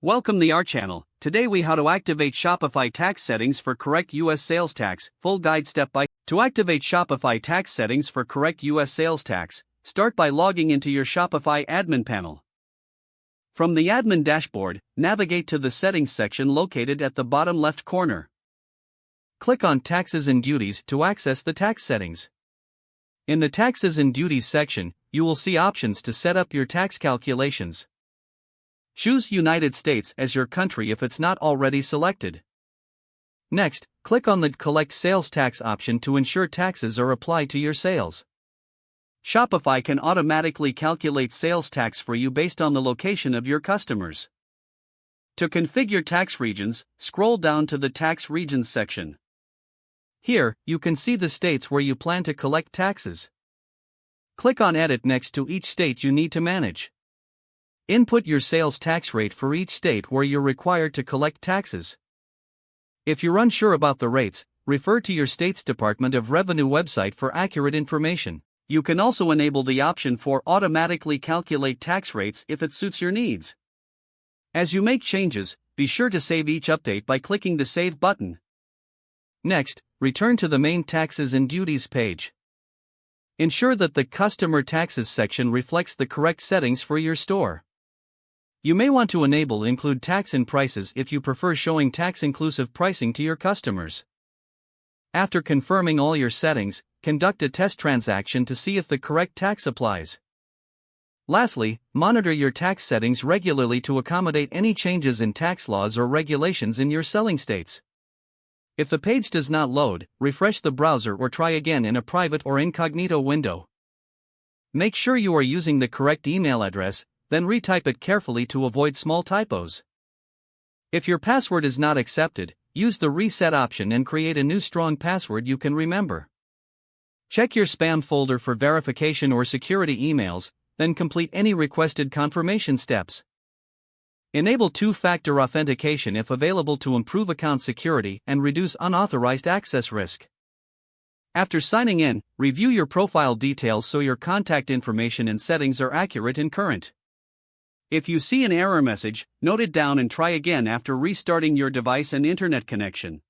Welcome to our channel. Today we how to activate Shopify tax settings for correct US sales tax. Full guide step by. To activate Shopify tax settings for correct US sales tax, start by logging into your Shopify admin panel. From the admin dashboard, navigate to the settings section located at the bottom left corner. Click on Taxes and Duties to access the tax settings. In the Taxes and Duties section, you will see options to set up your tax calculations. Choose United States as your country if it's not already selected. Next, click on the Collect Sales Tax option to ensure taxes are applied to your sales. Shopify can automatically calculate sales tax for you based on the location of your customers. To configure tax regions, scroll down to the Tax Regions section. Here, you can see the states where you plan to collect taxes. Click on Edit next to each state you need to manage. Input your sales tax rate for each state where you're required to collect taxes. If you're unsure about the rates, refer to your state's Department of Revenue website for accurate information. You can also enable the option for automatically calculate tax rates if it suits your needs. As you make changes, be sure to save each update by clicking the Save button. Next, return to the main Taxes and Duties page. Ensure that the Customer Taxes section reflects the correct settings for your store. You may want to include tax in prices if you prefer showing tax-inclusive pricing to your customers. After confirming all your settings, conduct a test transaction to see if the correct tax applies. Lastly, monitor your tax settings regularly to accommodate any changes in tax laws or regulations in your selling states. If the page does not load, refresh the browser or try again in a private or incognito window. Make sure you are using the correct email address, then retype it carefully to avoid small typos. If your password is not accepted, use the reset option and create a new strong password you can remember. Check your spam folder for verification or security emails, then complete any requested confirmation steps. Enable two-factor authentication if available to improve account security and reduce unauthorized access risk. After signing in, review your profile details so your contact information and settings are accurate and current. If you see an error message, note it down and try again after restarting your device and internet connection.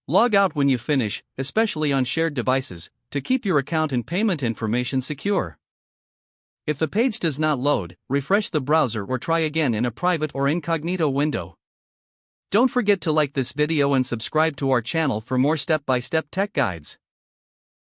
Log out when you finish, especially on shared devices, to keep your account and payment information secure. If the page does not load, refresh the browser or try again in a private or incognito window. Don't forget to like this video and subscribe to our channel for more step-by-step tech guides.